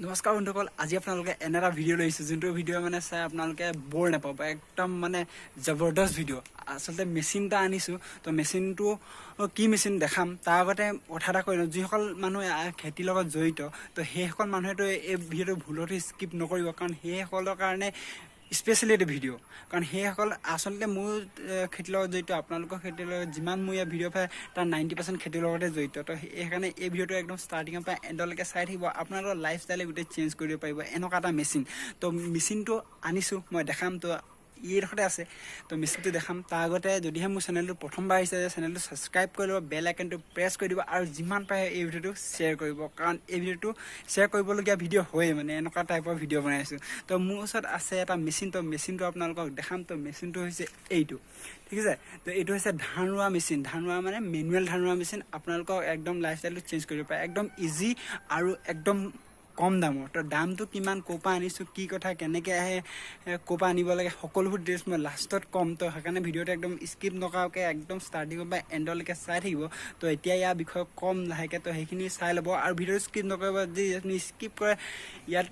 নমস্কাৰ বন্ধুসকল, আজি আপোনালোকে এনে এটা ভিডিঅ' লৈছোঁ যোনটো ভিডিঅ' মানে চাই আপোনালোকে বৰ নাপাব। একদম মানে জবৰদস্ত ভিডিঅ'। আচলতে মেচিন এটা আনিছোঁ, তো মেচিনটো কি মেচিন দেখাম তাৰ আগতে কথা এটা কৈ লওঁ। যিসকল মানুহ খেতিৰ লগত জড়িত, তো সেইসকল মানুহেতো এই ভিডিঅ'টো ভুলতো স্কিপ নকৰিব, কাৰণ সেইসকলৰ কাৰণে স্পেচিয়েলি এইটো ভিডিঅ'। কাৰণ সেইসকল আচলতে মোৰ খেতিৰ লগত জড়িত, আপোনালোকৰ খেতিৰ লগত যিমান মোৰ ইয়াৰ ভিডিঅ' পায় তাৰ 90% খেতিৰ লগতে জড়িত। তো সেইকাৰণে এই ভিডিঅ'টো একদম ষ্টাৰ্টিঙৰ পৰা এণ্ডলৈকে চাই থাকিব। আপোনালোকৰ লাইফষ্টাইলে গোটেই চেঞ্জ কৰিব পাৰিব এনেকুৱা এটা মেচিন। তো মেচিনটো আনিছোঁ, মই দেখাম। তো এইডোখৰতে আছে, তো মেচিনটো দেখাম। তাৰ আগতে যদিহে মোৰ চেনেলটো প্ৰথমবাৰ আহিছে, চেনেলটো ছাবস্ক্ৰাইব কৰি ল'ব, বেল আইকনটো প্ৰেছ কৰি দিব, আৰু যিমান পাৰে এই ভিডিঅ'টো শ্বেয়াৰ কৰিব, কাৰণ এই ভিডিঅ'টো শ্বেয়াৰ কৰিবলগীয়া ভিডিঅ' হয়েই, মানে এনেকুৱা টাইপৰ ভিডিঅ' বনাইছোঁ। তো মোৰ ওচৰত আছে এটা মেচিন, তো মেচিনটো আপোনালোকক দেখাম। তো মেচিনটো হৈছে এইটো, ঠিক আছে। তো এইটো হৈছে ধান ৰোৱা মেচিন। ধান ৰোৱা মানে মেনুৱেল ধান ৰোৱা মেচিন। আপোনালোকক একদম লাইফষ্টাইলটো চেঞ্জ কৰিব পাৰে, একদম ইজি আৰু একদম কম দামৰ। তো দামটো কিমান, ক'ৰ পৰা আনিছোঁ, কি কথা, কেনেকৈ আহে, ক'ৰ পৰা আনিব লাগে, সকলোবোৰ ডিটেইলছ মই লাষ্টত ক'ম। তো সেইকাৰণে ভিডিঅ'টো একদম স্কিপ নকৰাকৈ একদম ষ্টাৰ্টিঙৰ পৰা এণ্ডলৈকে চাই থাকিব। তো এতিয়া ইয়াৰ বিষয়ে ক'ম লাহেকৈ, তো সেইখিনি চাই ল'ব। আৰু ভিডিঅ'টো স্কিপ নকৰিব, যদি আপুনি স্কিপ কৰে ইয়াত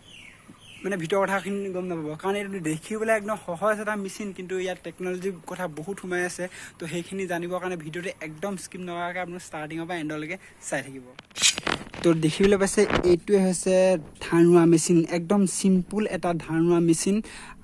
মানে ভিতৰৰ কথাখিনি গম নাপাব, কাৰণ এইটো দেখিবলৈ একদম সহজ এটা মেচিন, কিন্তু ইয়াত টেকন'লজিৰ কথা বহুত সোমাই আছে। তো সেইখিনি জানিবৰ কাৰণে ভিডিঅ'টো একদম স্কিপ নকৰাকৈ আপুনি ষ্টাৰ্টিঙৰ পৰা এণ্ডলৈকে চাই থাকিব। তো দেখিবলৈ পাইছে এইটোৱে হৈছে ধান ৰোৱা মেচিন। একদম চিম্পুল এটা ধান ৰোৱা মেচিন,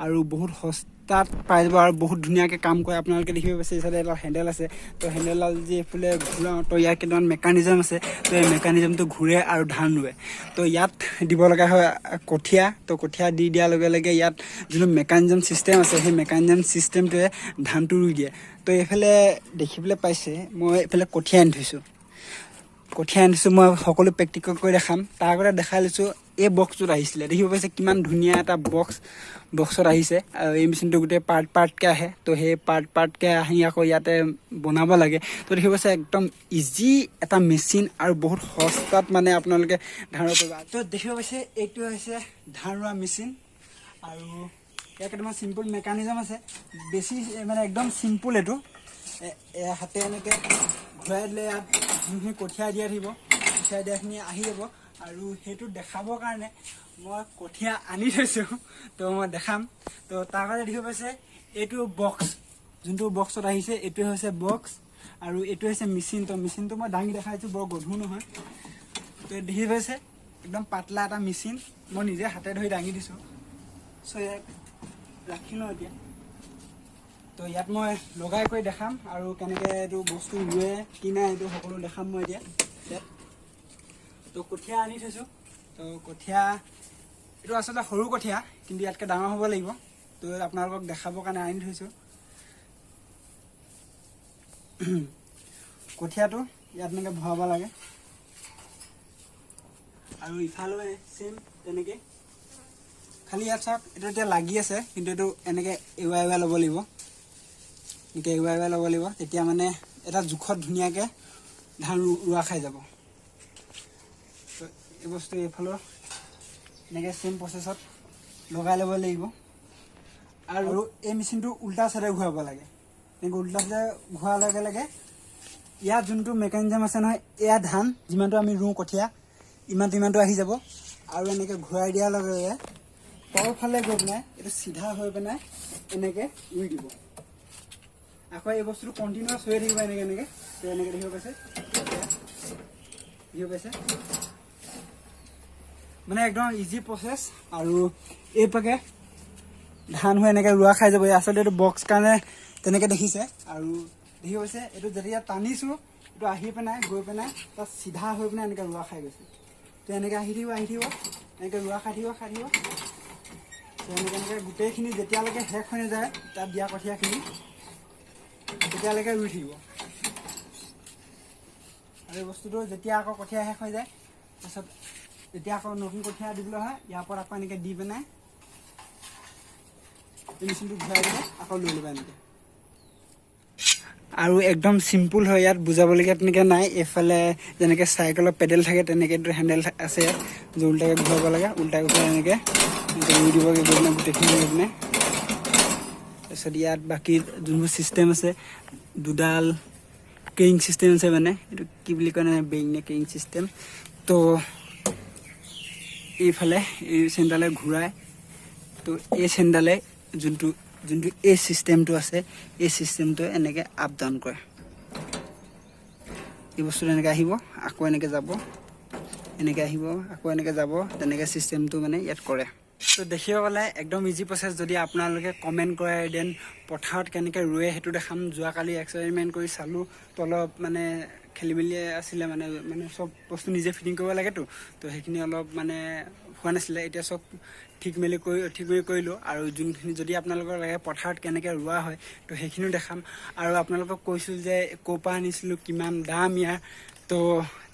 আৰু বহুত সস্তাত পাই যাব, আৰু বহুত ধুনীয়াকৈ কাম কৰে। আপোনালোকে দেখিব পাইছে এইফালে এটা হেণ্ডেল আছে। তো হেণ্ডেলডাল যি এইফালে ঘূৰাওঁ, তো ইয়াৰ কেইটামান মেকানিজম আছে। তো এই মেকানিজমটো ঘূৰে আৰু ধান ৰোৱে। তো ইয়াত দিব লগা হয় কঠীয়া। তো কঠীয়া দি দিয়াৰ লগে লগে ইয়াত যোনটো মেকানিজম ছিষ্টেম আছে, সেই মেকানিজম ছিষ্টেমটোৱে ধানটো ৰুই দিয়ে। তো এইফালে দেখিবলৈ পাইছে মই এইফালে কঠীয়া আনি থৈছোঁ। কঠীয়া আনিছোঁ, মই সকলো প্ৰেক্টিকেল কৰি দেখাম। তাৰ আগতে দেখাই লৈছোঁ এই বক্সটোত আহিছিলে। দেখিব পাইছে কিমান ধুনীয়া এটা বক্সত আহিছে। আৰু এই মেচিনটো গোটেই পাৰ্টকৈ আহে। তো সেই পাৰ্টকৈ আহি আকৌ ইয়াতে বনাব লাগে। তো দেখিব পাইছে একদম ইজি এটা মেচিন, আৰু বহুত সস্তাত মানে আপোনালোকে ধান ৰোৱা পাৰিব। তো দেখিব পাইছে এইটো হৈছে ধান ৰোৱা মেচিন, আৰু ইয়াৰ কেইটামান চিম্পুল মেকানিজম আছে। বেছি মানে একদম চিম্পুল এইটো। হাতে এনেকৈ ঘূৰাই দিলে ইয়াত যোনখিনি কঠীয়া দিয়া থাকিব, কঠীয়া দিয়াখিনি আহি যাব। আৰু সেইটো দেখাবৰ কাৰণে মই কঠীয়া আনি থৈছোঁ, তো মই দেখাম। তো তাৰ কাৰণে দেখিব পাইছে এইটো বক্স, যোনটো বক্সত আহিছে এইটোৱে হৈছে বক্স, আৰু এইটো হৈছে মেচিন। তো মেচিনটো মই দাঙি দেখাইছোঁ, বৰ গধুৰ নহয়। তো দেখি পাইছে একদম পাতলা এটা মেচিন, মই নিজে হাতে ধৰি দাঙি দিছোঁ। চ' ইয়াত ৰাখি লওঁ এতিয়া। তো ইয়াত মই লগাই কৰি দেখাম, আৰু কেনেকৈ এইটো বস্তু ৰুৱে কি নাই এইটো সকলো দেখাম মই এতিয়া ইয়াত। তো কঠীয়া আনি থৈছোঁ। তো কঠীয়া এইটো আচলতে সৰু কঠীয়া, কিন্তু ইয়াতকৈ ডাঙৰ হ'ব লাগিব। তো আপোনালোকক দেখাবৰ কাৰণে আনি থৈছোঁ। কঠীয়াটো ইয়াত এনেকৈ ভৰাব লাগে, আৰু ইফালে চেম তেনেকৈ। খালি ইয়াত চাওক, এইটো এতিয়া লাগি আছে, কিন্তু এইটো এনেকৈ এৰুৱাই ল'ব লাগিব। এনেকৈ এৰুৱাই ল'ব লাগিব, তেতিয়া মানে এটা জোখত ধুনীয়াকৈ ধান ৰোৱা খাই যাব। তো এই বস্তু এইফালৰ এনেকৈ চেম প্ৰচেছত লগাই ল'ব লাগিব। আৰু এই মেচিনটো উল্টা চাইডে ঘূৰাব লাগে। এনেকৈ উল্টা চাইডে ঘূৰাৰ লগে লগে ইয়াত যোনটো মেকানিজম আছে নহয়, এয়া ধান যিমানটো আমি ৰুওঁ কঠীয়া, ইমানটো আহি যাব। আৰু এনেকৈ ঘূৰাই দিয়াৰ লগে লগে তলফালে গৈ পেলাই এইটো চিধা হৈ পেলাই এনেকৈ ৰুই দিব। আকৌ এই বস্তুটো কণ্টিনিউৱাছ হৈ থাকিব এনেকৈ। তো এনেকৈ দেখিব পাইছে, মানে একদম ইজি প্ৰচেছ। আৰু এইপাকে ধান হৈ এনেকৈ ৰোৱা খাই যাব। আচলতে এইটো বক্স কাৰণে তেনেকৈ দেখিছে। আৰু দেখিব পাইছে এইটো যেতিয়া টানিছোঁ, এইটো আহি পেলাই গৈ পেলাই তাত চিধা হৈ পেলাই এনেকৈ ৰোৱা খাই গৈছে। তো এনেকৈ আহি থাকিব, এনেকৈ ৰোৱা খাই থাকিব। তো এনেকৈ গোটেইখিনি যেতিয়ালৈকে শেষ হৈ নাযায় তাত দিয়া কঠীয়াখিনি, তেতিয়ালৈকে ৰুই থাকিব। আৰু এই বস্তুটো যেতিয়া আকৌ কঠীয়া শেষ হৈ যায়, তাৰপিছত যেতিয়া আকৌ নতুন কঠীয়া দিবলৈ হয়, ইয়াৰ ওপৰত আকৌ এনেকৈ দি পেলাই মেচিনটো ঘূৰাই দিলে আকৌ লৈ ল'বা এনেকৈ। আৰু একদম চিম্পুল হয়, ইয়াত বুজাবলগীয়া তেনেকৈ নাই। এইফালে যেনেকৈ চাইকেলৰ পেডেল থাকে তেনেকৈ হেণ্ডেল আছে ইয়াত, যে উল্টাকৈ ঘূৰাব লাগে। উল্টাকৈ ঘূৰাই এনেকৈ ৰুই দিব লাগিব গোটেইখিনি লৈ পিনে। তাৰপিছত ইয়াত বাকী যোনবোৰ ছিষ্টেম আছে, দুডাল কেৰিং ছিষ্টেম আছে, মানে এইটো কি বুলি কয়, বেৰিং নে কেৰিং ছিষ্টেম। তো এইফালে এই চেইনডালে ঘূৰাই তো এই চেইনডালে যোনটো এই চিষ্টেমটো আছে এই চিষ্টেমটো এনেকৈ আপ ডাউন কৰে এই বস্তুটো এনেকৈ আহিব আকৌ এনেকৈ যাব এনেকৈ আহিব আকৌ এনেকৈ যাব তেনেকৈ চিষ্টেমটো মানে ইয়াত কৰে তো দেখিব পালে একদম ইজি প্ৰচেছ যদি আপোনালোকে কমেণ্ট কৰে দেন পথাৰত কেনেকৈ ৰুৱে সেইটো দেখাম যোৱাকালি এক্সপেৰিমেণ্ট কৰি চালোঁ তো অলপ মানে খেলি মেলি আছিলে মানে চব বস্তু নিজে ফিটিং কৰিব লাগেতো তো সেইখিনি অলপ মানে হোৱা নাছিলে এতিয়া চব ঠিক মেলি কৰিলোঁ আৰু যোনখিনি যদি আপোনালোকৰ লাগে পথাৰত কেনেকৈ ৰোৱা হয় তো সেইখিনিও দেখাম আৰু আপোনালোকক কৈছোঁ যে ক'ৰ পৰা আনিছিলোঁ কিমান দাম ইয়াৰ তো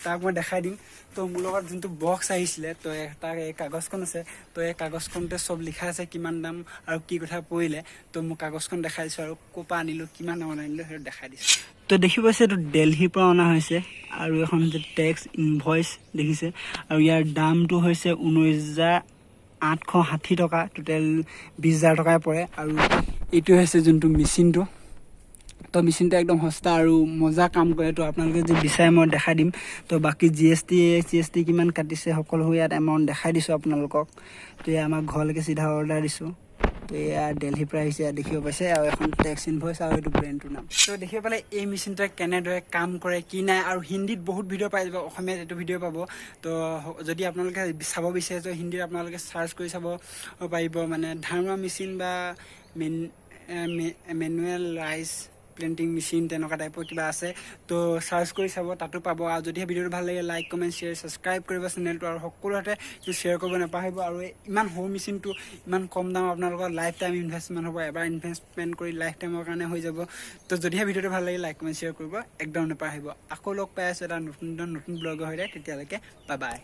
তাক মই দেখাই দিম তো মোৰ লগত যোনটো বক্স আহিছিলে তো তাৰ এই কাগজখন আছে তো এই কাগজখনতে চব লিখা আছে কিমান দাম আৰু কি কথা পৰিলে তো মোক কাগজখন দেখাই দিছোঁ আৰু ক'ৰ পৰা আনিলোঁ কিমান দামত আনিলোঁ সেইটো দেখাই দিছোঁ তো দেখি পাইছে এইটো দিল্লীৰ পৰা অনা হৈছে আৰু এখন হৈছে টেক্স ইনভইচ দেখিছে আৰু ইয়াৰ দামটো হৈছে 19,860 টকা টোটেল 20,000 টকাই পৰে আৰু এইটো হৈছে যোনটো মেচিনটো তো মেচিনটো একদম সস্তা আৰু মজা কাম কৰে তো আপোনালোকে যদি বিচাৰে মই দেখাই দিম তো বাকী GST কিমান কাটিছে সকলোবোৰ ইয়াত এমাউণ্ট দেখাই দিছোঁ আপোনালোকক তো এয়া আমাৰ ঘৰলৈকে চিধা অৰ্ডাৰ দিছোঁ তো এয়া দিল্লীৰ পৰা আহিছে দেখিব পাইছে আৰু এখন টেক্স ইনভইচ আৰু এইটো ব্ৰেণ্ডটোৰ নাম তো দেখিব পালে এই মেচিনটোৱে কেনেদৰে কাম কৰে কি নাই আৰু হিন্দীত বহুত ভিডিঅ' পাই যাব অসমীয়াত এইটো ভিডিঅ' পাব তো যদি আপোনালোকে চাব বিচাৰে তো হিন্দীত আপোনালোকে চাৰ্চ কৰি চাব পাৰিব মানে ধান ৰোৱা মেচিন বা মেনুৱেল ৰাইচ প্লেণ্টিং মেচিন তেনেকুৱা টাইপৰ কিবা আছে তো চাৰ্চ কৰি চাব তাতো পাব আৰু যদিহে ভিডিঅ'টো ভাল লাগে লাইক কমেণ্ট শ্বেয়াৰ ছাবস্ক্ৰাইব কৰিব চেনেলটো আৰু সকলোতে শ্বেয়াৰ কৰিব নাপাহৰিব আৰু ইমান সৰু মেচিনটো ইমান কম দাম আপোনালোকৰ লাইফ টাইম ইনভেষ্টমেণ্ট হ'ব এবাৰ ইনভেষ্টমেণ্ট কৰি লাইফ টাইমৰ কাৰণে হৈ যাব তো যদিহে ভিডিঅ'টো ভাল লাগে লাইক কমেণ্ট শ্বেয়াৰ কৰিব একদম নাপাহৰিব আকৌ লগ পাই আছোঁ এটা নতুন ব্লগৰ সৈতে তেতিয়ালৈকে বাই বাই